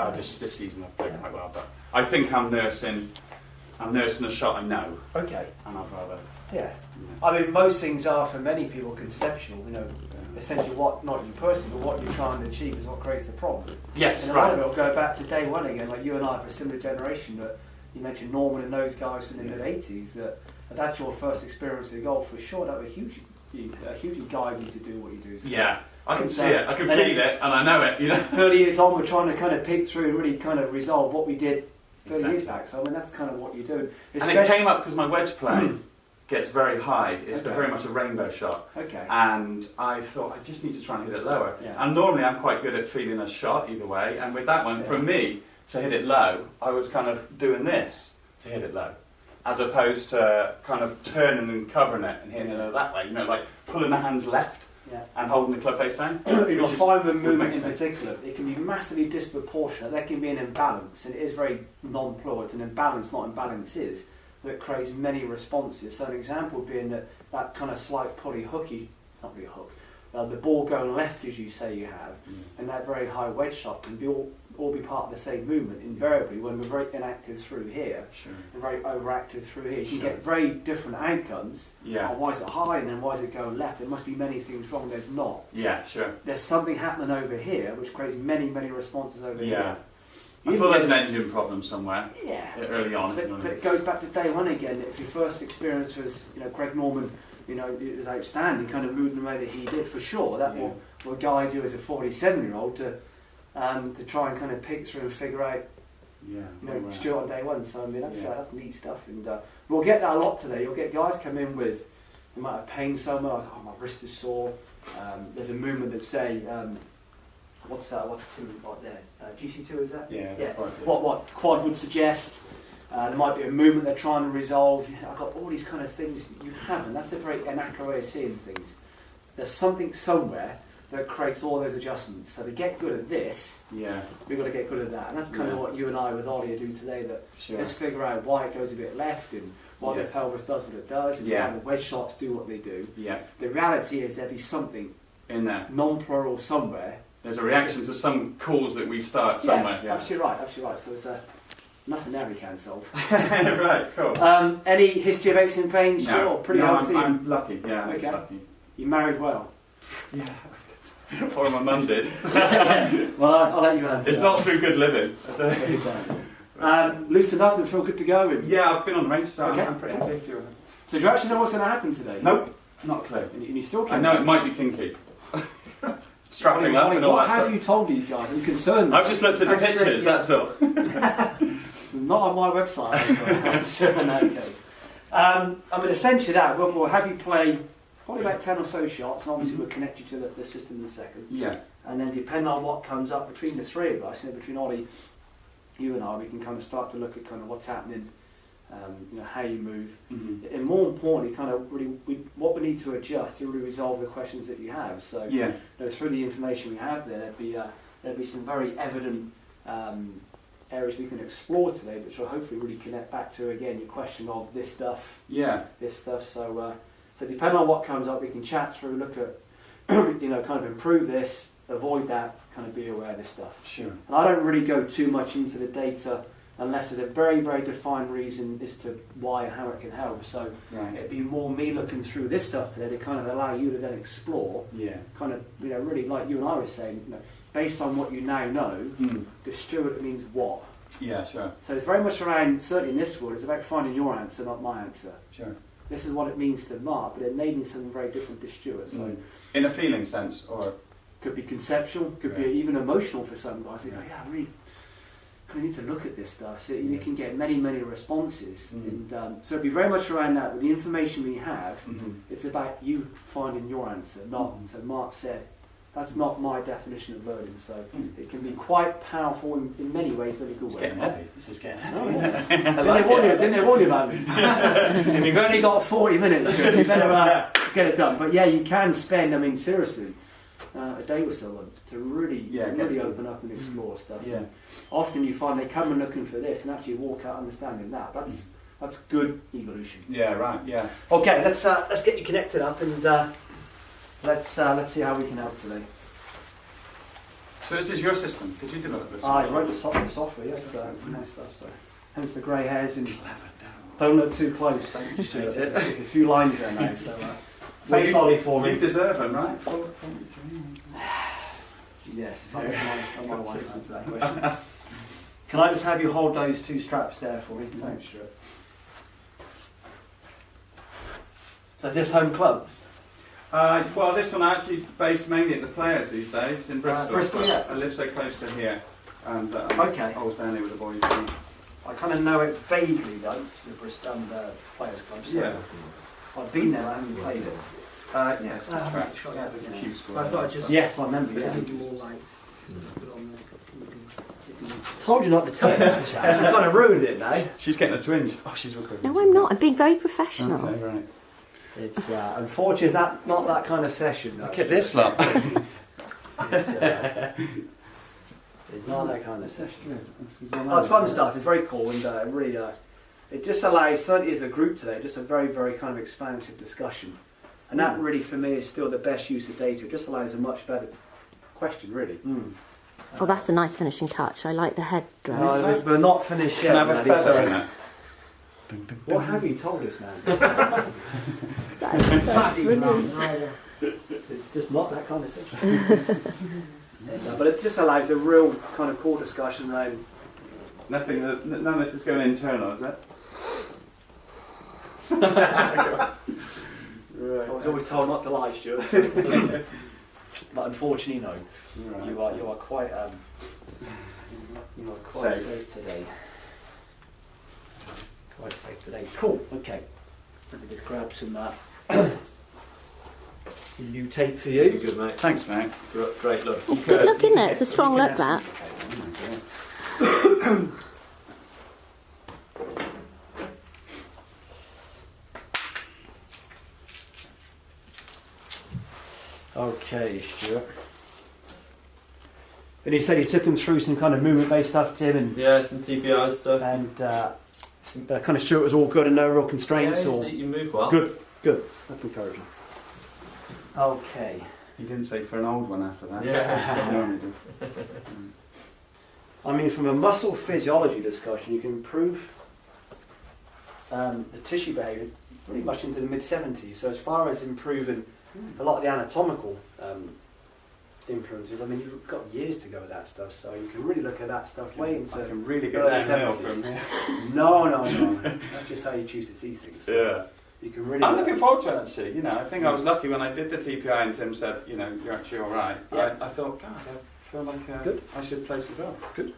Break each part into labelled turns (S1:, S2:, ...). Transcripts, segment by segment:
S1: This season I've played quite well, but I think I'm nursing a shot I know,
S2: Okay.
S1: and I'd rather.
S2: Yeah. I mean, most things are for many people conceptual. You know, essentially what, not you personally, but what you're trying to achieve is what creates the problem.
S1: Yes,
S2: and a
S1: right.
S2: lot of it will go back to day one again. Like you and I are a similar generation. That you mentioned Norman and those guys in the mid '80s. That's your first experience with golf for sure. That would hugely guide you to do what you do. So.
S1: Yeah. I can see it, I can feel it, and I know it, you know.
S2: 30 years on, we're trying to kind of pick through and really kind of resolve what we did 30 years back. So, I mean, that's kind of what you're doing.
S1: And it came up because my wedge play gets very high. It's
S2: Okay.
S1: very much a rainbow shot.
S2: Okay.
S1: And I thought, I just need to try and hit it lower.
S2: Yeah.
S1: And normally I'm quite good at feeling a shot either way. And with that one,
S2: Yeah.
S1: for me, to hit it low, I was kind of doing this to hit it low. As opposed to kind of turning and covering it and hitting it that way. You know, like pulling the hands left.
S2: Yeah.
S1: And holding the club face down.
S2: You'll find with movement in
S1: sense.
S2: particular, it can be massively disproportionate. There can be an imbalance, and it is very non-plural. It's an imbalance, not imbalances, that creates many responses. So an example being that kind of slight pulley hooky, not really a hook, the ball going left as you say you have, and that very high wedge shot can be all be part of the same movement. Invariably, when we're very inactive through here,
S1: Sure.
S2: and very overactive through here, you can
S1: Sure.
S2: get very different outcomes.
S1: Yeah.
S2: Why is it high and then why is it going left? There must be many things wrong. There's not.
S1: Yeah, sure.
S2: There's something happening over here which creates many responses over
S1: Yeah.
S2: here.
S1: I thought there's an engine problem somewhere
S2: Yeah.
S1: early on. if you know
S2: But
S1: what I
S2: it
S1: mean.
S2: goes back to day one again. If your first experience was, Greg Norman, it was outstanding, kind of moving the way that he did, for sure. That will guide you as a 47-year-old to try and kind of pick through and figure out,
S1: Yeah.
S2: Stuart on day one. So I mean, that's
S1: Yeah.
S2: that's neat stuff, and we'll get that a lot today. You'll get guys come in with they might have pain somewhere, like, oh, my wrist is sore. There's a movement that say, what's two right there? GC2 is that?
S1: Yeah.
S2: Yeah.
S1: Quite good.
S2: What quad would suggest. There might be a movement they're trying to resolve. You think, I've got all these kind of things you haven't. That's a very inaccurate way of seeing things. There's something somewhere that creates all those adjustments. So to get good at this,
S1: Yeah.
S2: we've got to get good at that. And that's kind of
S1: Yeah.
S2: what you and I with Ollie are doing today, that
S1: Sure.
S2: let's figure out why it goes a bit left and why
S1: Yeah.
S2: the pelvis does what it does and
S1: Yeah.
S2: why the wedge shots do what they do.
S1: Yeah.
S2: The reality is there'll be something
S1: In there.
S2: non-plural somewhere.
S1: There's a reaction to some calls that we start somewhere. Yeah.
S2: Absolutely right. So it's nothing there we can solve.
S1: Right, cool.
S2: Any history of aches and pains?
S1: No,
S2: Sure, pretty
S1: no,
S2: healthy.
S1: I'm lucky, yeah, I'm
S2: Okay.
S1: lucky.
S2: You married well.
S1: Yeah. Or my mum did.
S2: Well, I'll let you answer.
S1: It's
S2: that.
S1: not through good living.
S2: Loosened up and feel good to go. And
S1: Yeah, I've been on the range, so
S2: Okay.
S1: I'm pretty happy if you're...
S2: so do you actually know what's going to happen today?
S1: Nope, not a clue.
S2: And you still
S1: I
S2: can't.
S1: know it might be kinky. Strapping up and all
S2: What
S1: that
S2: have
S1: stuff.
S2: you told these guys? I'm concerned.
S1: I've just looked at the
S2: I said,
S1: pictures,
S2: yeah.
S1: that's all.
S2: Not on my website. I'm sure in that case. I mean, essentially that. We'll have you play probably about 10 or so shots, and obviously we'll connect you to the system in a second.
S1: Yeah.
S2: And then depending on what comes up between the three of us, between Ollie, you and I, we can kind of start to look at kind of what's happening, how you move, and more importantly, kind of really what we need to adjust to really resolve the questions that you have. So
S1: Yeah.
S2: through the information we have there, there'd be some very evident areas we can explore today, which will hopefully really connect back to, again, your question of this stuff.
S1: Yeah.
S2: So depending on what comes up, we can chat through, look at, kind of improve this, avoid that, kind of be aware of this stuff.
S1: Sure.
S2: And I don't really go too much into the data unless there's a very, very defined reason as to why and how it can help. So
S1: Right.
S2: it'd be more me looking through this stuff today to kind of allow you to then explore,
S1: Yeah.
S2: kind of, really like you and I were saying, based on what you now know, the Stuart means what.
S1: Yeah, sure.
S2: So it's very much around, certainly in this world, it's about finding your answer, not my answer.
S1: Sure.
S2: This is what it means to Mark, but it may mean something very different to Stuart. So
S1: In a feeling sense, or...
S2: could be conceptual, could be even emotional for some guys. They go, yeah, I really kind of need to look at this stuff. So you can get many responses. And so it'd be very much around that. With the information we have, it's about you finding your answer, not, so Mark said, that's not my definition of learning. So it can be quite powerful in many ways, very good
S1: It's
S2: way.
S1: getting heavy. This is getting heavy.
S2: Didn't they warn you about it? And you've only got 40 minutes, so you better get it done. But yeah, you can spend, seriously, a day or so to really open up and explore stuff.
S1: Yeah.
S2: Often you find they come and looking for this and actually walk out understanding that. That's good evolution.
S1: Yeah, right, yeah.
S2: Okay, let's get you connected up and let's see how we can help today.
S1: So this is your system. Did you develop this?
S2: I wrote the software, yes, it's nice stuff. So, hence the grey hairs and don't look too close. There's a few lines there now. So, face Ollie for me.
S1: You deserve them, right?
S2: Yes, that was my wife's answer to that question. Can I just have you hold those two straps there for me? Thanks, Stuart. So is this home club?
S1: Well, this one actually based mainly at the Players these days in Bristol.
S2: Bristol, yeah.
S1: I live so close to here, and
S2: Okay.
S1: I was down here with the boys.
S2: I kind of know it vaguely though, the Bristol Players Club. So
S1: Yeah.
S2: I've been there, I haven't played it.
S1: Yeah, it's a good track.
S3: Shot out again.
S1: Cute score.
S3: I thought I'd just
S2: Yes, I remember.
S3: put
S2: Yeah.
S3: more light. Put it on there.
S2: Told you not to tell you that, Chad. I've kind of ruined it now.
S1: She's getting a twinge. Oh, she's recording.
S4: No, I'm not. I'm being very professional.
S1: Okay, right.
S2: It's unfortunately not that kind of session. Though.
S1: Look at this lot.
S2: It's not that kind of session. Oh, it's fun stuff. It's very cool and really, it just allows, certainly as a group today, just a very, very kind of expansive discussion. And that really, for me, is still the best use of data. It just allows a much better question, really.
S4: Oh, that's a nice finishing touch. I like the head
S2: No,
S4: dress.
S2: we're not finished yet.
S1: Can I have a
S2: Maddie, so-
S1: feather in it?
S2: What have you told us, man? It's just not that kind of session. But it just allows a real kind of core discussion around.
S1: Nothing. None of this is going internal, is it?
S2: I was always told not to lie, Stuart. But unfortunately, no.
S1: Right.
S2: You are quite
S1: Safe.
S2: safe today. Quite safe today. Cool. Okay. Let me just grab some some new tape for you.
S3: Good, mate.
S1: Thanks, mate.
S3: Great look.
S4: It's good look, isn't it? It's a strong look, that.
S2: Okay, Stuart. And you said you took him through some kind of movement-based stuff, Tim, and
S3: Yeah, some TPI stuff.
S2: kind of Stuart was all good and no real constraints.
S3: Yeah,
S2: Or
S3: you move well.
S2: good. That's encouraging. Okay.
S1: He didn't say for an old one after that.
S3: Yeah.
S1: No, he did.
S2: I mean, from a muscle physiology discussion, you can improve the tissue behaviour pretty much into the mid-70s. So as far as improving a lot of the anatomical influences, I mean, you've got years to go with that stuff. So you can really look at that stuff way into...
S1: I can really go
S2: early
S1: downhill
S2: 70s.
S1: from here.
S2: No. That's just how you choose to see things.
S1: Yeah.
S2: You can really...
S1: I'm looking forward to it actually. You know, I think I was lucky when I did the TPI and Tim said, you know, you're actually all right.
S2: Yeah.
S1: I thought, God, I feel like
S2: Good.
S1: I should play some golf.
S2: Good.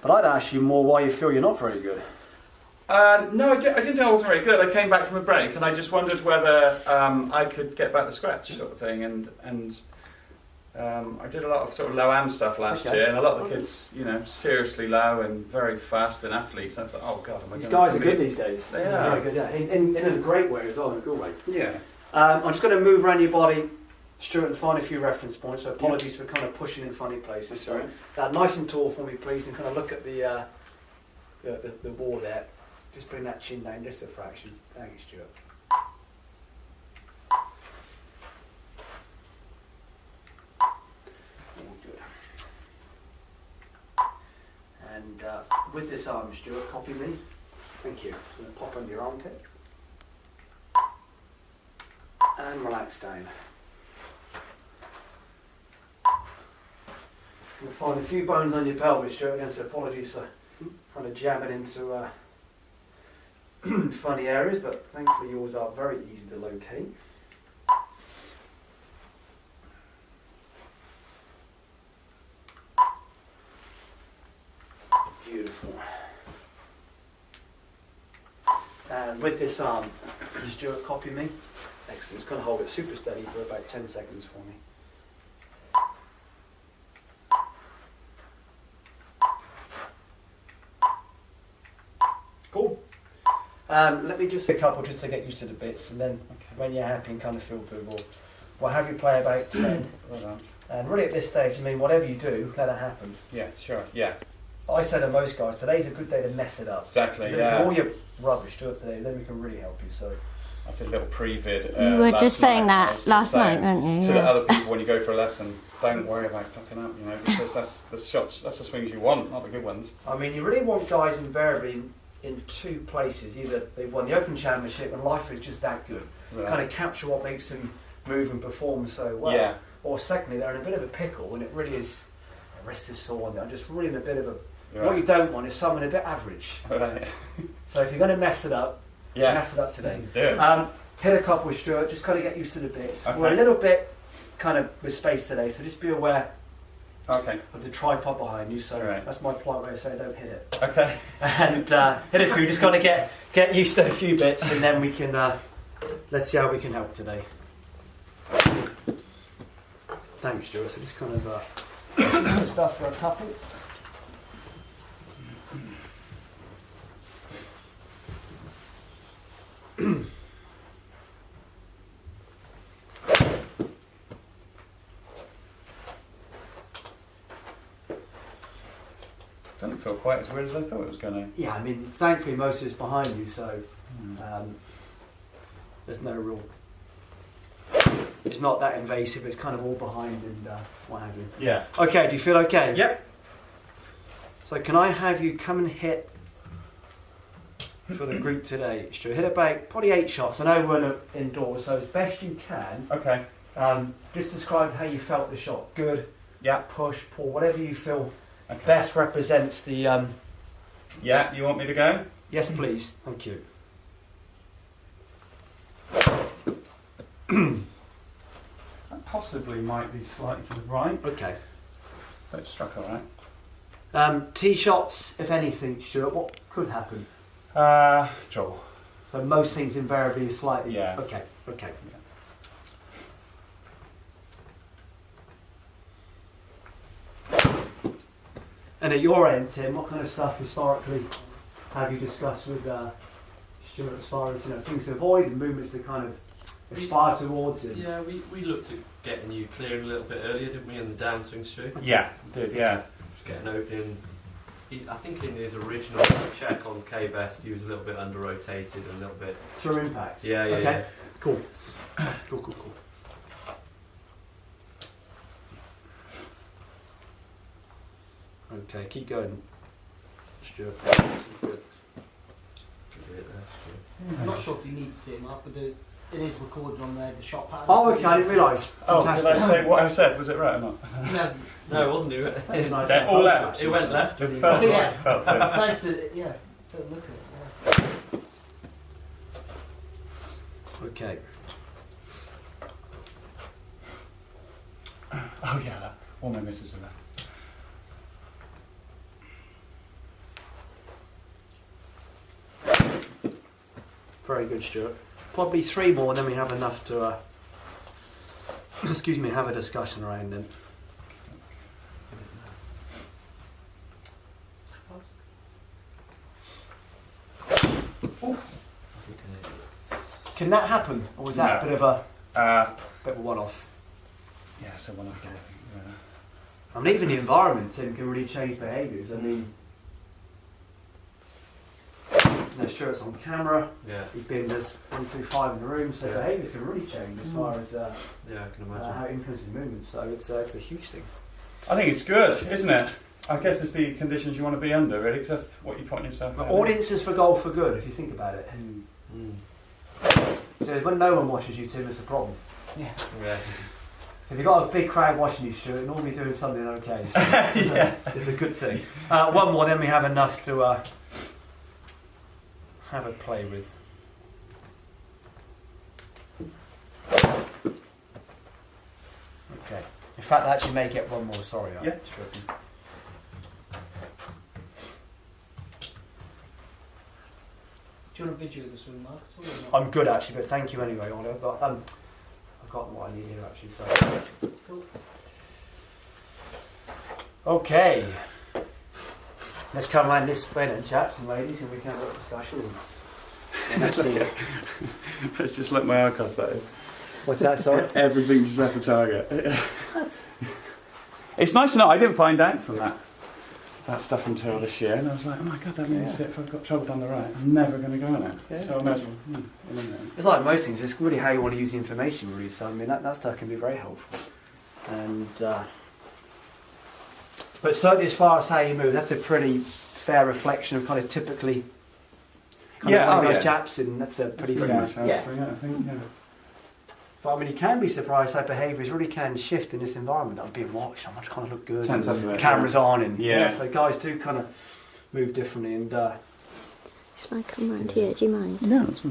S2: But I'd ask you more why you feel you're not very good.
S1: No, I didn't know I wasn't very good. I came back from a break and I just wondered whether I could get back to scratch, sort of thing. And I did a lot of sort of low am stuff last
S2: Okay.
S1: year, and a lot of the kids, you know, seriously low and very fast and athletes. And I thought, oh God, am I
S2: These
S1: going
S2: guys are good these days.
S1: They
S2: They're
S1: are.
S2: very good, yeah. In a great way as well, in a good way.
S1: Yeah.
S2: I'm just going to move around your body, Stuart, and find a few reference points. So apologies for kind of pushing in funny places. So nice and tall for me, please, and kind of look at the wall there. Just bring that chin down just a fraction. Thank you, Stuart. All good. And with this arm, Stuart, copy me. Thank you. I'm going to pop under your armpit. And relax down. You'll find a few bones on your pelvis, Stuart, again, so apologies for kind of jabbing into funny areas, but thankfully yours are very easy to locate. Beautiful. And with this arm, Stuart, copy me. Excellent. Just kind of hold it super steady for about 10 seconds for me. Cool. Let me just a couple just to get used to the bits, and then when you're happy and kind of feel good, we'll have you play about 10.
S1: Well done.
S2: And really at this stage, I mean, whatever you do, let it happen.
S1: Yeah, sure. Yeah,
S2: I say to most guys, today's a good day to mess it up.
S1: exactly.
S2: If
S1: Yeah.
S2: all your rubbish do it today, then we can really help you. So
S1: I did a little pre-vid.
S4: You were
S1: last
S4: just saying
S1: night. I
S4: that
S1: was
S4: last
S1: just
S4: night,
S1: saying
S4: weren't you?
S1: to the
S4: Yeah.
S1: other people when you go for a lesson, don't worry about fucking up, you know, because that's the shots, that's the swings you want, not the good ones.
S2: I mean, you really want guys invariably in two places. Either they've won the Open Championship and life is just that good, kind of capture what makes them move and perform so well.
S1: Yeah.
S2: Or secondly, they're in a bit of a pickle and it really is, their wrist is sore and they're just really in a bit of a...
S1: You're
S2: What
S1: right.
S2: you don't want is someone a bit average.
S1: Right.
S2: So if you're going to mess it up,
S1: Yeah.
S2: mess it up today.
S1: Do it.
S2: Hit a couple with Stuart, just kind of get used to the bits.
S1: Okay.
S2: We're a little bit kind of with space today, so just be aware
S1: Okay.
S2: of the tripod behind you. So
S1: Right.
S2: that's my polite way of saying don't hit it.
S1: Okay.
S2: And hit it through, just kind of get used to a few bits, and then we can let's see how we can help today. Thanks, Stuart. So just kind of stuff for a couple.
S1: Doesn't feel quite as weird as I thought it was going to.
S2: Yeah, I mean, thankfully most of it's behind you, so there's no real. It's not that invasive. It's kind of all behind and what have you.
S1: Yeah.
S2: Okay, do you feel okay?
S1: Yep.
S2: So can I have you come and hit for the group today, Stuart? Hit about probably 8 shots. I know we're indoors, so as best you can,
S1: Okay.
S2: just describe how you felt the shot. Good,
S1: Yeah.
S2: push, pull, whatever you feel
S1: Okay.
S2: best represents the...
S1: Yeah, you want me to go?
S2: Yes, please. Thank you.
S1: That possibly might be slightly to the right,
S2: Okay.
S1: but it struck all right.
S2: Tee shots, if anything, Stuart, what could happen?
S1: Draw.
S2: So most things invariably slightly...
S1: Yeah.
S2: Okay, okay. And at your end, Tim, what kind of stuff historically have you discussed with Stuart as far as things to avoid and movements to kind of aspire towards? And
S3: Yeah, we looked at getting you clearing a little bit earlier, didn't we, in the downswing streak?
S1: Yeah, did, yeah.
S3: Just get an opening. I think in his original check on K-Best, he was a little bit under-rotated and a little bit...
S2: through impact.
S3: Yeah, yeah,
S2: Okay.
S3: yeah.
S2: Cool. Cool. Okay, keep going, Stuart. This is good.
S5: I'm not sure if you need to see him up, but it is recorded on there, the shot pattern.
S2: Oh, okay, I didn't realise.
S1: Oh, did
S2: Fantastic.
S1: I say what I said? Was it right or not?
S5: No,
S3: No, it wasn't. It
S2: That's nice.
S1: They're all left.
S3: It went left.
S1: It felt
S5: Yeah.
S1: right, felt
S5: it's
S1: fit.
S5: nice to, don't look at it.
S2: Okay.
S1: Oh yeah, that. All my misses are left.
S2: Very good, Stuart. Probably 3 more, and then we have enough to, excuse me, have a discussion around them. Can that happen, or was that a
S1: No.
S2: bit of a
S1: Uh,
S2: one-off?
S1: yeah, so one after. Yeah.
S2: I mean, even the environment, Tim, can really change behaviours. I mean, Stuart's on camera.
S3: Yeah,
S2: There's 1, 2, 5 in the room, so
S3: Yeah.
S2: behaviours can really change as far as
S3: yeah, I can imagine.
S2: how it influences movement. So it's a huge thing.
S1: I think it's good, isn't it? I guess it's the conditions you want to be under, really, because that's what you're putting yourself
S2: But
S1: in.
S2: audiences for golf are good, if you think about it.
S3: Mm.
S2: So when no one watches you, Tim, it's a problem.
S3: Yeah.
S2: If you've got a big crowd watching you, Stuart, you're normally doing something okay. So
S1: Yeah.
S2: it's a good thing. One more, then we have enough to have a play with. Okay. In fact, I actually may get one more. Sorry,
S1: Yeah.
S2: Stuart.
S5: Do you want a video of the swing, Mark? at all or not?
S2: I'm good actually, but thank you anyway, Ollie. I've got what I need here actually. So.
S5: Cool.
S2: Okay. Let's come around this way then, chaps and ladies, and we can have a little discussion. And let's see.
S1: Let's just let my outcast that is.
S2: What's that, sorry?
S1: Everything's just left the target. It's nice to know. I didn't find out from that stuff until this year, and I was like, oh my god, that means if I've got trouble down the right, I'm never going to go on it.
S2: Yeah.
S1: So I might as well eliminate it.
S2: It's like most things, it's really how you want to use the information, really. So, I mean, that stuff can be very helpful. And but certainly as far as how you move, that's a pretty fair reflection of kind of typically kind
S1: Yeah,
S2: of one
S1: oh,
S2: of those
S1: yeah.
S2: chaps, and that's a pretty
S1: Pretty
S2: fair.
S1: much how
S2: Yeah.
S1: it's doing it, I think. Yeah.
S2: But I mean, you can be surprised how behaviours really can shift in this environment. I'm being watched, I must kind of look good.
S1: Tense
S2: and
S1: up a
S2: the
S1: bit,
S2: camera's on, and
S1: Yeah.
S2: so guys do kind of move differently. And
S4: Shall I come round here? Do you mind?
S1: Yeah, that's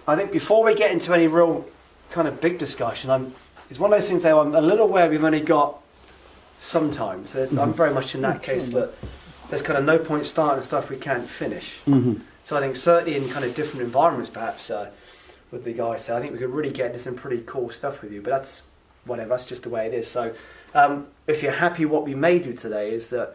S2: I think before we get into any real kind of big discussion, it's one of those things though, I'm a little aware we've only got some time. So I'm very much in that case that there's kind of no point starting stuff we can't finish. So I think certainly in kind of different environments perhaps with the guys, so I think we could really get into some pretty cool stuff with you, but that's whatever, that's just the way it is. So if you're happy, what we may do today is that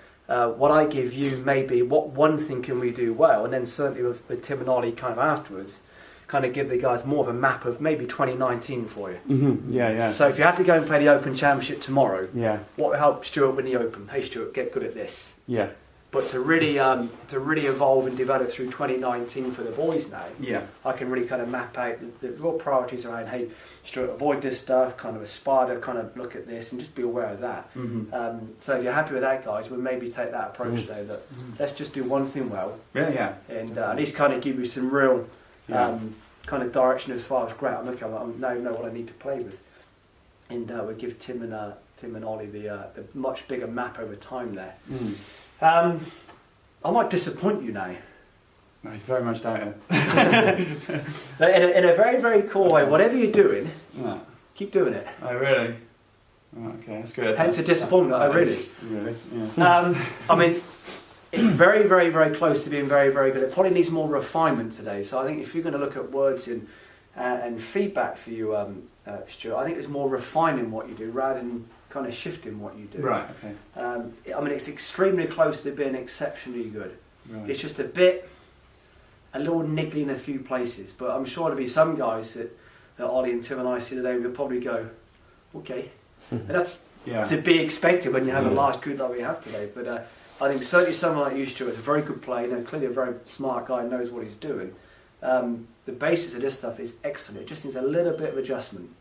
S2: what I give you may be what one thing can we do well, and then certainly with Tim and Ollie kind of afterwards, kind of give the guys more of a map of maybe 2019 for you.
S1: Yeah.
S2: So if you had to go and play the Open Championship tomorrow,
S1: Yeah.
S2: what would help Stuart win the Open? Hey Stuart, get good at this.
S1: Yeah.
S2: But to really evolve and develop through 2019 for the boys now,
S1: Yeah.
S2: I can really kind of map out the real priorities around, hey, Stuart, avoid this stuff, kind of aspire to kind of look at this and just be aware of that. So if you're happy with that, guys, we'll maybe take that approach though, that let's just do one thing well
S1: Yeah.
S2: and at least kind of give you some real
S1: Yeah.
S2: kind of direction as far as great. I'm looking, I now know what I need to play with. And we'll give Tim and Ollie the much bigger map over time there. I might disappoint you now.
S1: I very much doubt it.
S2: In a very, very cool way. Whatever you're doing,
S1: Yeah.
S2: keep doing it.
S1: Oh, really? Oh, okay, that's good.
S2: Hence a disappointment.
S1: That
S2: Oh, really?
S1: is- Really? Yeah.
S2: I mean, it's very, very, very close to being very, very good. It probably needs more refinement today. So I think if you're going to look at words and feedback for you, Stuart, I think there's more refining what you do rather than kind of shifting what you do.
S1: Right, okay.
S2: I mean, it's extremely close to being exceptionally good.
S1: Right.
S2: It's just a little niggly in a few places. But I'm sure there'll be some guys that Ollie and Tim and I see today will probably go, okay. And that's
S1: Yeah.
S2: to be expected when you have a
S1: Yeah.
S2: large group like we have today. But I think certainly someone like you, Stuart, is a very good player. Clearly a very smart guy, knows what he's doing. The basis of this stuff is excellent. It just needs a little bit of adjustment.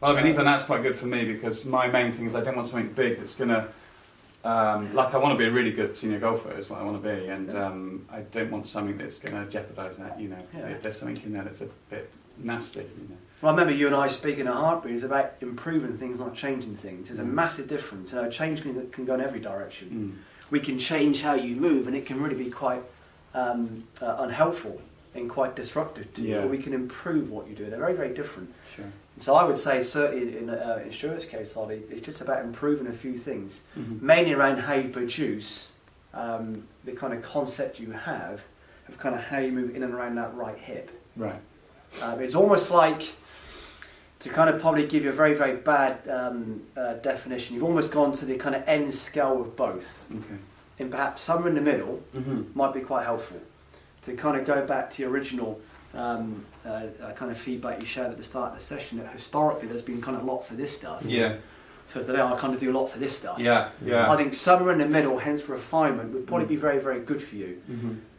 S1: Well, I mean, even that's quite good for me because my main thing is I don't want something big that's going to, like I want to be a really good senior golfer is what I want to be, and I don't want something that's going to jeopardise that, you know,
S2: Yeah.
S1: if there's something in there that's a bit nasty, you know.
S2: Well, I remember you and I speaking at Heartbeat about improving things, not changing things. There's a massive difference. Change can go in every direction. We can change how you move, and it can really be quite unhelpful and quite destructive to you.
S1: Yeah.
S2: Or we can improve what you do. They're very, very different.
S1: Sure.
S2: So I would say certainly in Stuart's case, Ollie, it's just about improving a few things, mainly around how you produce, the kind of concept you have of kind of how you move in and around that right hip.
S1: Right.
S2: It's almost like, to kind of probably give you a very, very bad definition, you've almost gone to the kind of end scale of both.
S1: Okay.
S2: And perhaps somewhere in the middle might be quite helpful. To kind of go back to your original kind of feedback you shared at the start of the session, that historically there's been kind of lots of this stuff.
S1: Yeah.
S2: So today I kind of do lots of this stuff.
S1: Yeah. Yeah.
S2: I think somewhere in the middle, hence refinement, would probably be very, very good for you.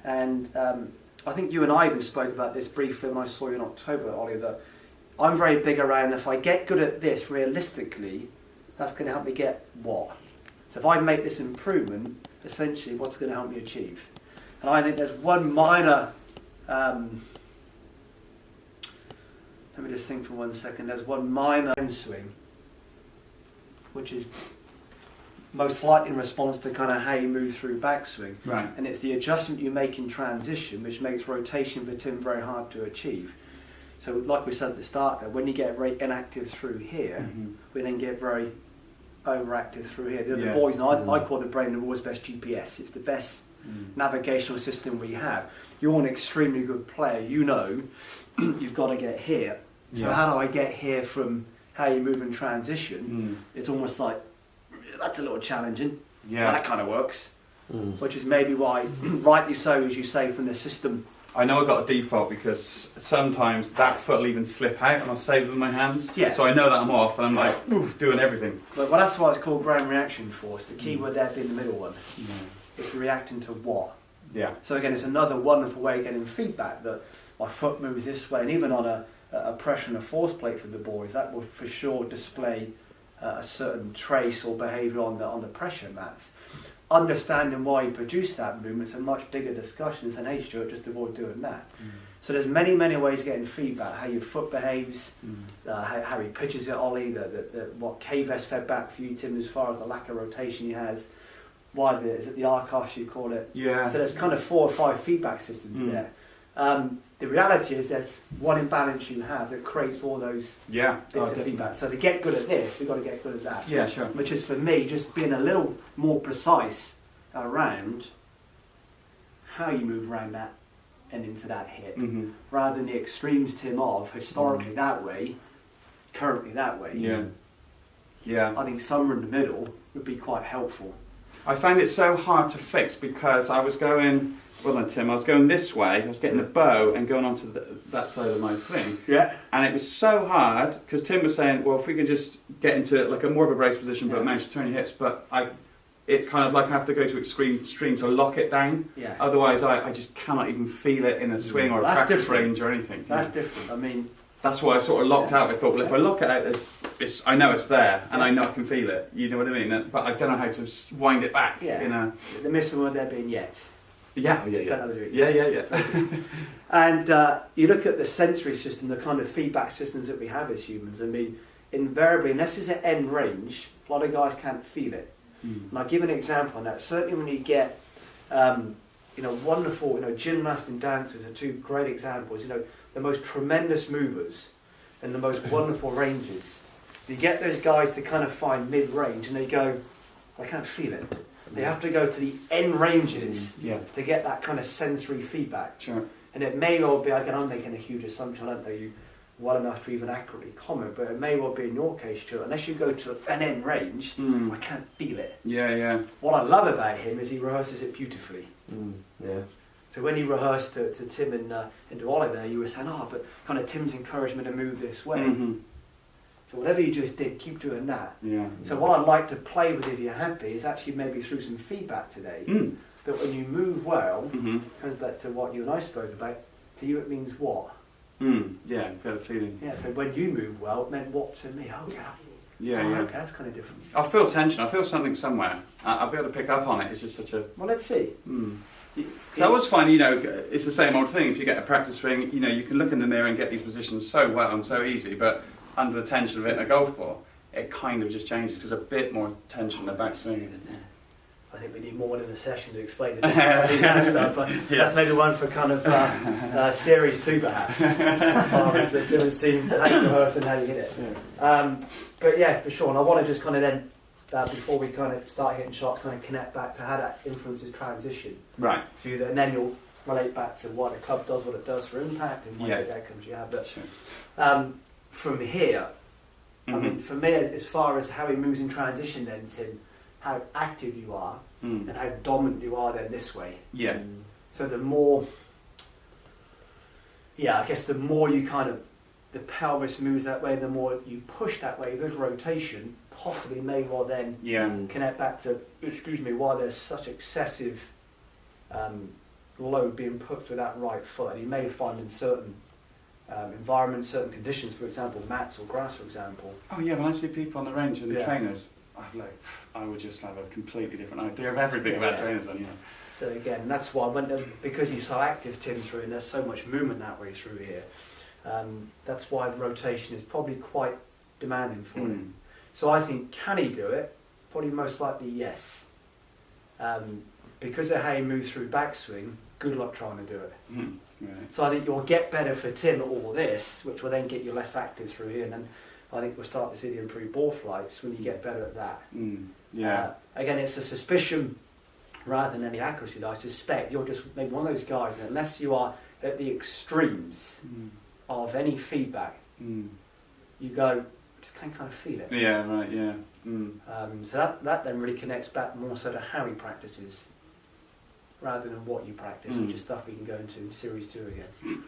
S2: And I think you and I even spoke about this briefly when I saw you in October, Ollie, that I'm very big around if I get good at this realistically, that's going to help me get what? So if I make this improvement, essentially what's going to help me achieve? And I think there's one minor, let me just think for 1 second, there's one minor swing, which is most likely in response to kind of how you move through backswing.
S1: Right.
S2: And it's the adjustment you make in transition which makes rotation for Tim very hard to achieve. So like we said at the start there, when you get very inactive through here, we then get very overactive through here. The
S1: Yeah.
S2: boys, and I call the brain the world's best GPS. It's the best navigational system we have. You're an extremely good player. You know you've got to get here. So
S1: Yeah.
S2: how do I get here from how you move in transition? It's almost like, that's a little challenging.
S1: Yeah.
S2: Well, that kind of works. Which is maybe why, rightly so, as you say, from the system.
S1: I know I've got a default because sometimes that foot will even slip out and I'll save it with my hands.
S2: Yeah.
S1: So I know that I'm off and I'm like, oof, doing everything.
S2: Well, that's why it's called ground reaction force. The key word there being the middle one. It's reacting to what?
S1: Yeah.
S2: So again, it's another wonderful way of getting feedback that my foot moves this way, and even on a pressure and a force plate for the boys, that will for sure display a certain trace or behaviour on the pressure mats. Understanding why you produce that movement's a much bigger discussion than, hey Stuart, just avoid doing that. So there's many ways of getting feedback, how your foot behaves, how he pitches it, Ollie, what K-Vest fed back for you, Tim, as far as the lack of rotation he has, is it the R-Cast you call it?
S1: Yeah.
S2: So there's kind of 4 or 5 feedback systems there. The reality is there's one imbalance you have that creates all those bits of feedback. So to get good at this, we've got to get good at that.
S1: Yeah, sure.
S2: Which is, for me, just being a little more precise around how you move around that and into that hip, rather than the extremes, Tim, of historically that way, currently that way.
S1: Yeah. Yeah.
S2: I think somewhere in the middle would be quite helpful.
S1: I find it so hard to fix because I was going, well then Tim, I was going this way, I was getting the bow and going onto that side of my thing.
S2: Yeah.
S1: And it was so hard, because Tim was saying, well, if we can just get into like a more of a brace position but manage to turn your hips, but it's kind of like I have to go to extreme to lock it down.
S2: Yeah.
S1: Otherwise I just cannot even feel it in a swing or a
S2: That's
S1: practice
S2: different.
S1: range or anything.
S2: That's different. I mean,
S1: that's why I sort of locked out. I thought, well, if I lock it out, I know it's there, and I know I can feel it. You know what I mean? But I don't know how to wind it back.
S2: Yeah. The missing word there being yet.
S1: Yeah.
S2: And you look at the sensory system, the kind of feedback systems that we have as humans. I mean, invariably, unless it's at end range, a lot of guys can't feel it. And I'll give an example on that. Certainly when you get, wonderful, gymnasts and dancers are 2 great examples. The most tremendous movers and the most wonderful ranges. You get those guys to kind of find mid-range and they go, I can't feel it. They have to go to the end ranges to get that kind of sensory feedback.
S1: Sure.
S2: And it may well be, again, I'm making a huge assumption, I don't know you well enough to even accurately comment, but it may well be in your case, Stuart, unless you go to an end range, I can't feel it.
S1: Yeah.
S2: What I love about him is he rehearses it beautifully.
S3: Yeah.
S2: So when you rehearsed to Tim and to Ollie there, you were saying, but kind of Tim's encouraged me to move this way. So whatever you just did, keep doing that.
S1: Yeah.
S2: So what I'd like to play with, if you're happy, is actually maybe through some feedback today, that when you move well, comes back to what you and I spoke about, to you it means what?
S1: Yeah, got a feeling.
S2: Yeah, so when you move well, it meant what to me? Okay.
S1: Yeah.
S2: Okay, that's kind of different.
S1: I feel tension, I feel something somewhere. I'll be able to pick up on it, it's just such a...
S2: Well, let's see.
S1: Because I always find, it's the same old thing. If you get a practice swing, you can look in the mirror and get these positions so well and so easy, but under the tension of it in a golf ball, it kind of just changes because a bit more tension in the back swing.
S2: I think we need more in a session to explain the difference kind of stuff, but that's maybe one for kind of series 2 perhaps. Obviously, the different scenes, how you rehearse and how you hit it. But yeah, for sure. And I want to just kind of then, before we kind of start hitting shots, kind of connect back to how that influences transition.
S1: Right.
S2: For you, and then you'll relate back to what the club does, what it does for impact, and what outcomes you have. But
S1: sure.
S2: From here, I mean, for me, as far as how he moves in transition, then Tim, how active you are and how dominant you are then this way.
S1: Yeah.
S2: So the more, I guess the more you kind of, the pelvis moves that way, the more you push that way, there's rotation, possibly may well then connect back to, why there's such excessive load being put through that right foot. And you may find in certain environments, certain conditions, for example, mats or grass, for example.
S1: Oh yeah, when I see people on the range and the trainers, I would just have a completely different idea of everything about trainers on.
S2: So again, that's why because he's so active, Tim, through, and there's so much movement that way through here. That's why rotation is probably quite demanding for him. So I think, can he do it? Probably most likely yes. Because of how he moves through backswing, good luck trying to do it.
S1: Right.
S2: So I think you'll get better for Tim at all this, which will then get you less active through here, and then I think we'll start to see the improved ball flights when you get better at that. Again, it's a suspicion rather than any accuracy that I suspect you're just maybe one of those guys that unless you are at the extremes of any feedback, you go, just can't kind of feel it.
S1: Yeah, right, yeah.
S2: So that then really connects back more so to how he practices rather than what you practice, which is stuff we can go into in Series 2 again.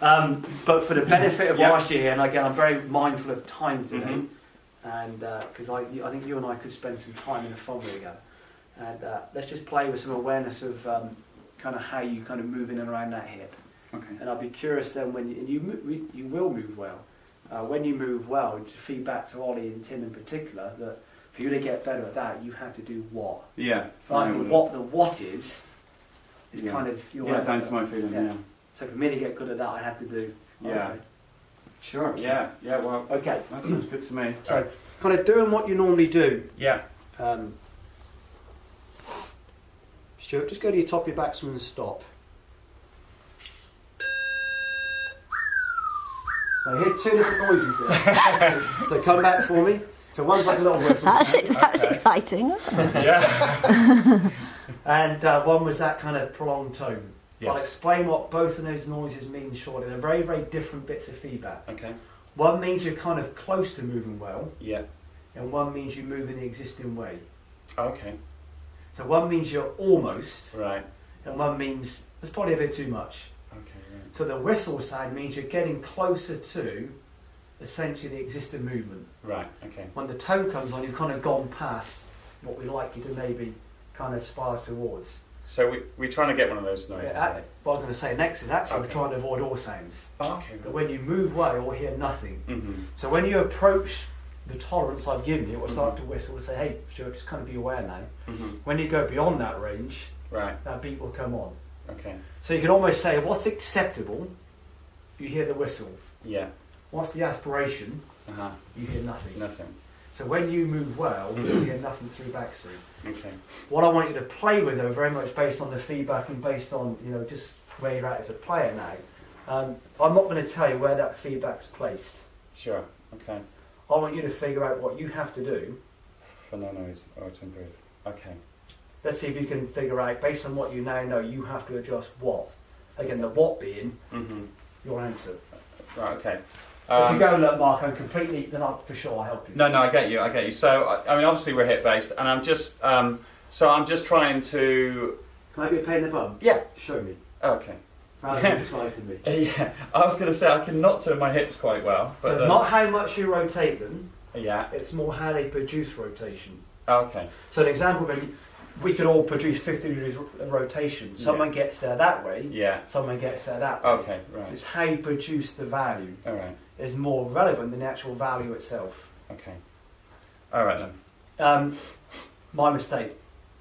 S2: But for the benefit of whilst you're here, and again, I'm very mindful of time today, and because I think you and I could spend some time in a fun way together. And let's just play with some awareness of kind of how you kind of move in and around that hip.
S1: Okay.
S2: And I'll be curious then when you will move well, when you move well, to feed back to Ollie and Tim in particular, that for you to get better at that, you have to do what.
S1: Yeah.
S2: I
S1: know
S2: think
S1: what
S2: what is
S1: Yeah.
S2: kind of your
S1: Yeah,
S2: answer.
S1: down to my feeling.
S2: Yeah.
S1: Yeah.
S2: So for me to get good at that, I have to do.
S1: Yeah.
S2: Okay.
S1: Sure. Yeah. Yeah. Well,
S2: Okay.
S1: that sounds good to me.
S2: So kind of doing what you normally do.
S1: Yeah.
S2: Stuart, just go to your top of your backswing and stop. Now you hear two different noises there. So come back for me. So one's like a little whistle.
S4: That's exciting.
S1: Yeah.
S2: And one was that kind of prolonged tone. I'll
S1: Yes.
S2: explain what both of those noises mean shortly. They're very, very different bits of feedback.
S1: Okay.
S2: One means you're kind of close to moving well,
S1: Yeah.
S2: and one means you move in the existing way.
S1: Okay.
S2: So one means you're almost,
S1: Right.
S2: and one means there's probably a bit too much.
S1: Okay. Right.
S2: So the whistle side means you're getting closer to essentially the existing movement.
S1: Right. Okay.
S2: When the tone comes on, you've kind of gone past what we'd like you to maybe kind of aspire towards.
S1: So we're trying to get one of those noises.
S2: What I was going to say next is actually we're
S1: Okay.
S2: trying to avoid all sounds.
S1: Oh, okay.
S2: But when you move away, you'll hear nothing.
S1: Mm-hmm.
S2: So when you approach the tolerance I've given you, it will start
S1: Mhm.
S2: to whistle and say, hey, Stuart, just kind of be aware now.
S1: Mm-hmm.
S2: When you go beyond that range,
S1: Right.
S2: that beat will come on.
S1: Okay.
S2: So you can almost say, what's acceptable? You hear the whistle.
S1: Yeah.
S2: What's the aspiration?
S1: Uh huh.
S2: You hear nothing.
S1: Nothing.
S2: So when you move well, you hear nothing through backswing.
S1: Okay.
S2: What I want you to play with, though, very much based on the feedback and based on, you know, just where you're at as a player now. I'm not going to tell you where that feedback's placed.
S1: Sure. Okay.
S2: I want you to figure out what you have to do.
S1: For no noise or to improve. Okay.
S2: Let's see if you can figure out, based on what you now know, you have to adjust what. Again, the what being
S1: Mm-hmm.
S2: your answer.
S1: Right. Okay.
S2: If you go, look, Mark, I'm completely, then for sure I'll help you.
S1: No, I get you. So, I mean, obviously we're hip based, and I'm just trying to.
S2: Can I be a pain in the bum?
S1: Yeah.
S2: Show me.
S1: Okay.
S2: Rather than describe to me.
S1: Yeah. I was going to say I can not turn my hips quite well,
S2: So
S1: but
S2: it's not how much you rotate them,
S1: yeah.
S2: it's more how they produce rotation.
S1: Okay.
S2: So an example, when we could all produce 50 degrees rotation. Someone gets there that way,
S1: Yeah.
S2: someone gets there that way.
S1: Okay. Right.
S2: It's how you produce the value
S1: All right.
S2: is more relevant than the actual value itself.
S1: Okay. All right then.
S2: My mistake.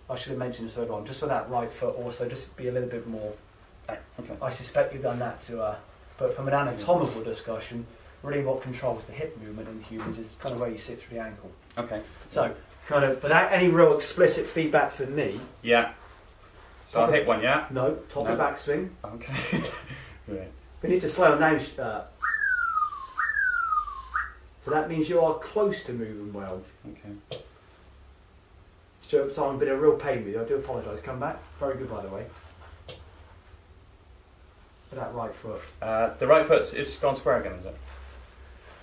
S2: I should have mentioned this earlier on. Just for that right foot also, just be a little bit more.
S1: Okay.
S2: I suspect you've done that to but from an anatomical discussion, really what controls the hip movement in humans is kind of where you sit through the ankle.
S1: Okay.
S2: So, kind of, without any real explicit feedback from me,
S1: Yeah. So I'll hit one. Yeah.
S2: no, top
S1: No.
S2: of back swing.
S1: Okay. Right.
S2: We need to slow down. So that means you are close to moving well.
S1: Okay.
S2: Stuart, so I've been a real pain with you. I do apologise. Come back. Very good, by the way. For that right foot.
S1: The right foot is gone square again, is it?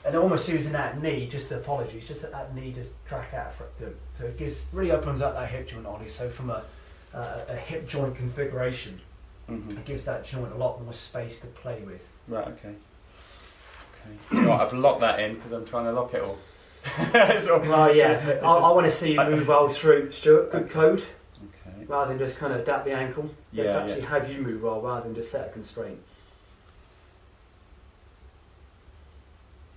S2: And almost using that knee, just apologies, just that knee just track out for it. So it gives, really opens up that hip joint, Ollie. So from a hip joint configuration,
S1: Mm-hmm.
S2: it gives that joint a lot more space to play with.
S1: Right. Okay. Okay. You know what, I've locked that in because I'm trying to lock it all. So,
S2: Well, yeah, but I want to see you move well through, Stuart. Good code.
S1: Okay.
S2: Rather than just kind of dap the ankle. Let's
S1: Yeah,
S2: actually have you move well rather than just set a constraint.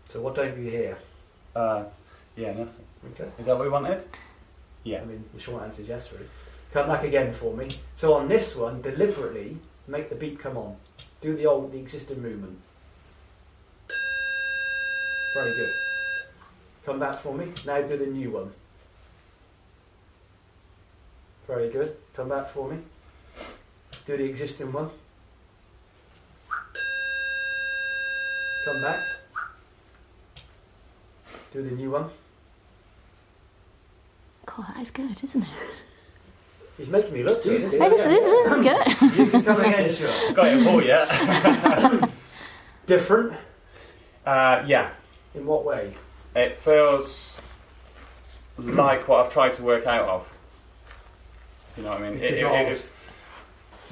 S2: So what don't you hear?
S1: Yeah, nothing.
S2: Okay.
S1: Is that what we wanted? Yeah.
S2: I mean, the short answer is yes, really. Come back again for me. So on this one, deliberately make the beat come on. Do the existing movement. Very good. Come back for me. Now do the new one. Very good. Come back for me. Do the existing one. Come back. Do the new one.
S4: God, that is good, isn't it?
S2: He's making me look good.
S4: This is good.
S2: You can come again, sure.
S1: Got it all yet?
S2: Different?
S1: Yeah.
S2: In what way?
S1: It feels like what I've tried to work out of. You know what I mean?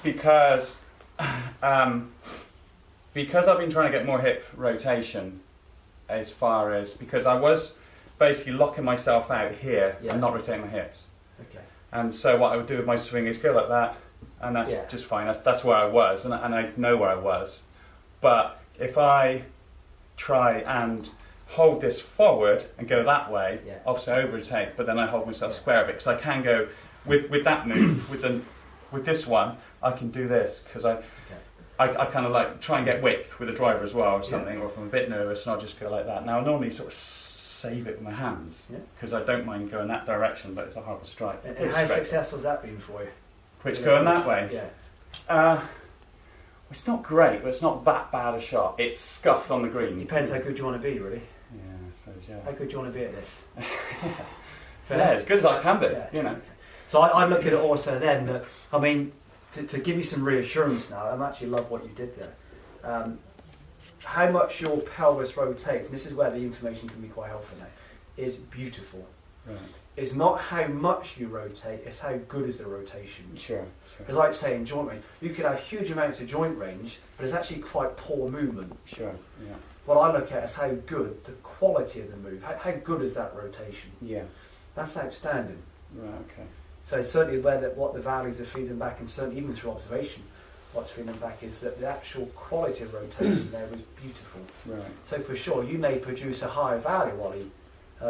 S1: Because I've been trying to get more hip rotation, as far as because I was basically locking myself out here
S2: Yeah.
S1: and not rotating my hips.
S2: Okay.
S1: And so what I would do with my swing is go like that, and that's
S2: Yeah.
S1: just fine. That's where I was, and I know where I was. But if I try and hold this forward and go that way.
S2: Yeah.
S1: Obviously, I over-rotate, but then I hold myself square a bit because I can go with that move. With this one, I can do this because I kind of like try and get width with the driver as well or something, or if I'm a bit nervous, and I'll just go like that. Now I normally sort of save it with my hands because I don't mind going that direction, but it's a harder strike.
S2: And how successful has that been for you?
S1: Which going that way?
S2: Yeah.
S1: It's not great, but it's not that bad a shot. It's scuffed on the green.
S2: Depends how good you want to be, really.
S1: Yeah, I suppose, yeah.
S2: How good do you want to be at this?
S1: Yeah, as good as I can be, you know.
S2: So I look at it also then that, I mean, to give you some reassurance now, I actually love what you did there. How much your pelvis rotates, and this is where the information can be quite helpful now, is beautiful.
S1: Right.
S2: It's not how much you rotate, it's how good is the rotation.
S1: Sure.
S2: It's like saying joint range. You could have huge amounts of joint range, but it's actually quite poor movement.
S1: Sure, yeah.
S2: What I look at is how good the quality of the move, how good is that rotation.
S1: Yeah.
S2: That's outstanding.
S1: Right, okay.
S2: So certainly what the values are feeding back, and certainly even through observation, what's feeding back is that the actual quality of rotation there was beautiful.
S1: Right.
S2: So for sure, you may produce a higher value, Ollie,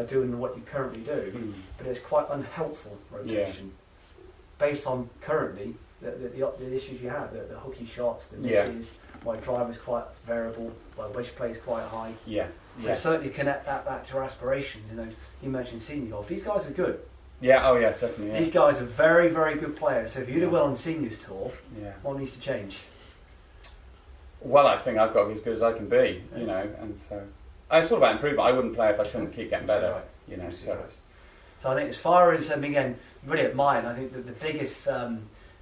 S2: doing what you currently do, but it's quite unhelpful rotation. Based on currently the issues you have, the hooky shots, the misses, my driver's quite variable, my wedge play's quite high.
S1: Yeah.
S2: So certainly connect that back to your aspirations. You know, you mentioned senior golf. These guys are good.
S1: Yeah, oh yeah, definitely. Yeah.
S2: These guys are very, very good players. So if you do well on seniors tour, what needs to change?
S1: Well, I think I've got to be as good as I can be, you know, and so it's all about improvement. I wouldn't play if I couldn't keep getting better,
S2: Right.
S1: you know.
S2: So I think as far as again, really at mine, I think that the biggest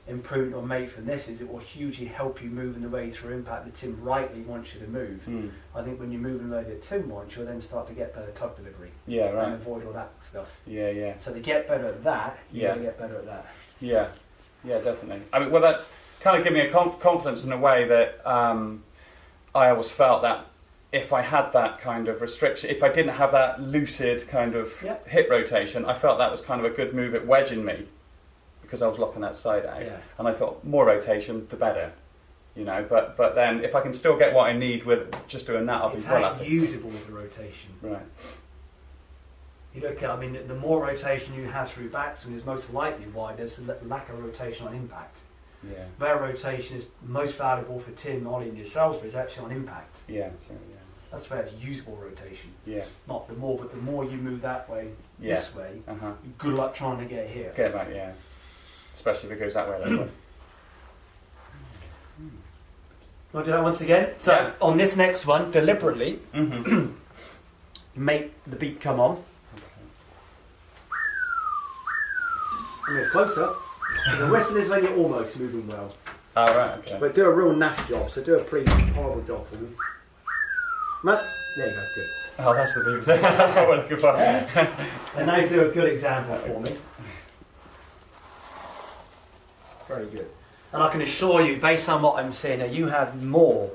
S2: improvement or made from this is it will hugely help you move in the way through impact that Tim rightly wants you to move. I think when you move in the way that Tim wants, you'll then start to get better club delivery.
S1: Yeah, right.
S2: And avoid all that stuff.
S1: Yeah, yeah.
S2: So to get better at that, you got to get better at that.
S1: Yeah, yeah, definitely. I mean, well, that's kind of given me a confidence in a way that I always felt that if I had that kind of restriction, if I didn't have that lucid kind of hip rotation, I felt that was kind of a good move at wedging me because I was locking that side out.
S2: Yeah.
S1: And I thought more rotation, the better. You know, but then if I can still get what I need with just doing that, I'll be well happy.
S2: It's usable as a rotation.
S1: Right.
S2: You look at, I mean, the more rotation you have through backswing is most likely why there's a lack of rotation on impact.
S1: Yeah.
S2: Where rotation is most valuable for Tim, Ollie and yourselves, but it's actually on impact.
S1: Yeah, sure, yeah.
S2: That's where it's usable rotation.
S1: Yeah.
S2: Not the more, but the more you move that way, this way, good luck trying to get here.
S1: Get back, yeah. Especially if it goes that way, that way.
S2: I'll do that once again. So on this next one, deliberately, make the beat come on. A bit closer. The whistle is when you're almost moving well.
S1: Oh, right, okay.
S2: But do a real naff job, so do a pretty horrible job for me. There you go, good.
S1: Oh, that's the beat. That's what we're looking for.
S2: And now do a good example for me. Very good. And I can assure you, based on what I'm saying here, you have more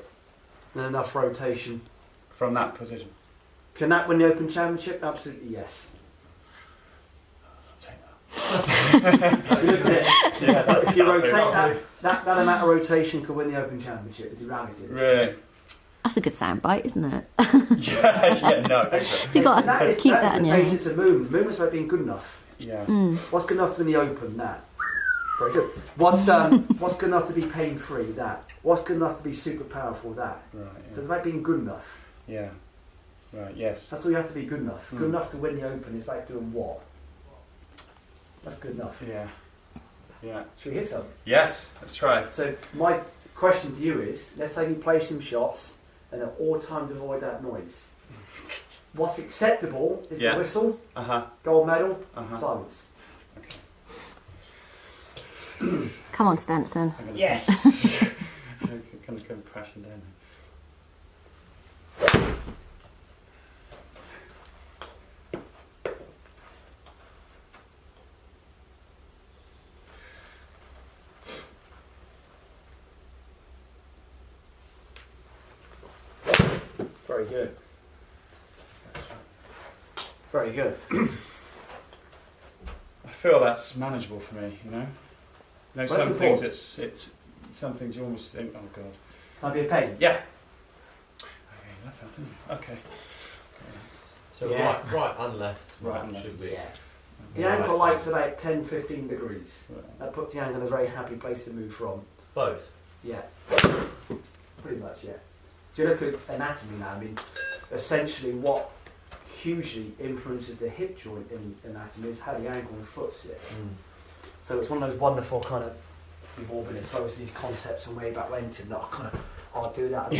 S2: than enough rotation.
S1: From that position.
S2: Can that win the Open Championship? Absolutely yes.
S1: I'll take that.
S2: Look at it. If you rotate that amount of rotation could win the Open Championship, is the reality.
S1: Really?
S4: That's a good soundbite, isn't it?
S1: Yeah, no, thanks.
S4: You got to keep that in
S2: the
S4: your head.
S2: basis of movement. Movement's about being good enough.
S1: Yeah.
S2: What's good enough to win the Open? That. Very good. What's good enough to be pain-free? That. What's good enough to be super powerful? That.
S1: Right. Yeah.
S2: So it's about being good enough.
S1: Yeah. Right. Yes.
S2: That's all you have to be good enough. Good enough to win the Open is about doing what? That's good enough.
S1: Yeah. Yeah.
S2: Should we hit some?
S1: Yes. Let's try.
S2: So my question to you is: let's say you play some shots, and at all times avoid that noise. What's acceptable is the whistle, gold medal, silence.
S4: Come on, Stanson.
S2: Yes.
S1: Kind of come crashing down.
S2: Very good. Very good.
S1: I feel that's manageable for me, you know. No,
S2: Well,
S1: some things it's some things you almost think, oh god.
S2: Might be a pain.
S1: Yeah. left that, didn't you? Okay.
S3: So
S2: Yeah.
S3: right and left.
S1: Right and
S3: should be.
S2: Yeah. The ankle light's about 10-15 degrees.
S1: Right.
S2: That puts the ankle in a very happy place to move from.
S3: Both.
S2: Yeah. Pretty much, yeah. Do you look at anatomy now? I mean, essentially what hugely influences the hip joint in anatomy is how the ankle and foot sit. So it's one of those wonderful kind of, we've all been exposed to these concepts from way back when to that I'll do that.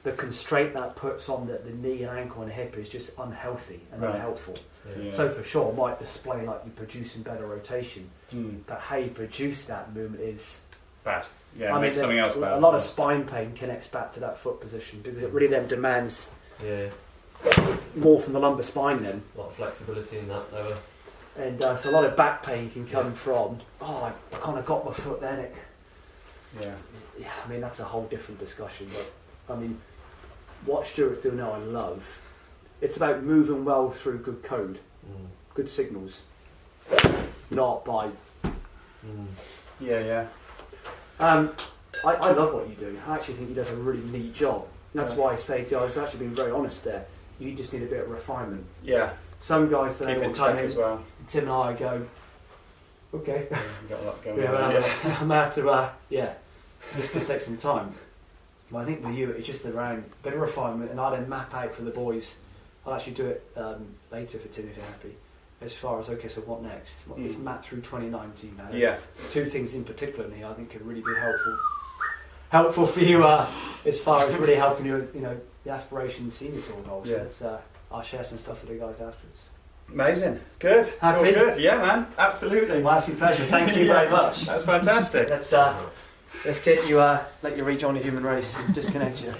S2: The constraint that puts on the knee and ankle and hip is just unhealthy and
S1: Right.
S2: unhelpful.
S1: Yeah.
S2: So for sure, it might display like you're producing better rotation,
S1: Mm.
S2: but how you produce that movement is...
S1: Bad. Yeah,
S2: I
S1: make something
S2: there's
S1: else bad.
S2: a lot of spine pain connects back to that foot position because it really then demands
S3: Yeah.
S2: more from the lumbar spine then.
S3: A lot of flexibility in that lower.
S2: And so a lot of back pain can come from, I kind of got my foot then.
S1: Yeah.
S2: Yeah, I mean, that's a whole different discussion. But, I mean, what Stuart's doing now I love. It's about moving well through good code, good signals, not by...
S1: Yeah.
S2: I love what you do. I actually think he does a really neat job. And that's
S1: Yeah.
S2: why I say to you, I've actually been very honest there. You just need a bit of refinement.
S1: Yeah.
S2: Some guys
S1: Keep
S2: today
S1: in
S2: will come
S1: check
S2: in,
S1: as well.
S2: Tim and I go, okay,
S1: Yeah, you've got a lot going
S2: yeah,
S1: on.
S2: well, I'm gonna have to, this could take some time. But I think with you, it's just around a bit of refinement, and I then map out for the boys. I'll actually do it later for Tim if you're happy. As far as, okay, so what next? It's map through 2019 now.
S1: Yeah.
S2: Two things in particular, Lee, I think could really be helpful for you as far as really helping you, the aspirations, senior tour goals.
S1: Yeah.
S2: So I'll share some stuff with the guys afterwards.
S1: Amazing. It's good. It's all
S2: Happy?
S1: good. Yeah, man. Absolutely.
S2: My absolute pleasure. Thank you very much.
S1: That's fantastic.
S2: Let's get you let you rejoin the human race and disconnect you.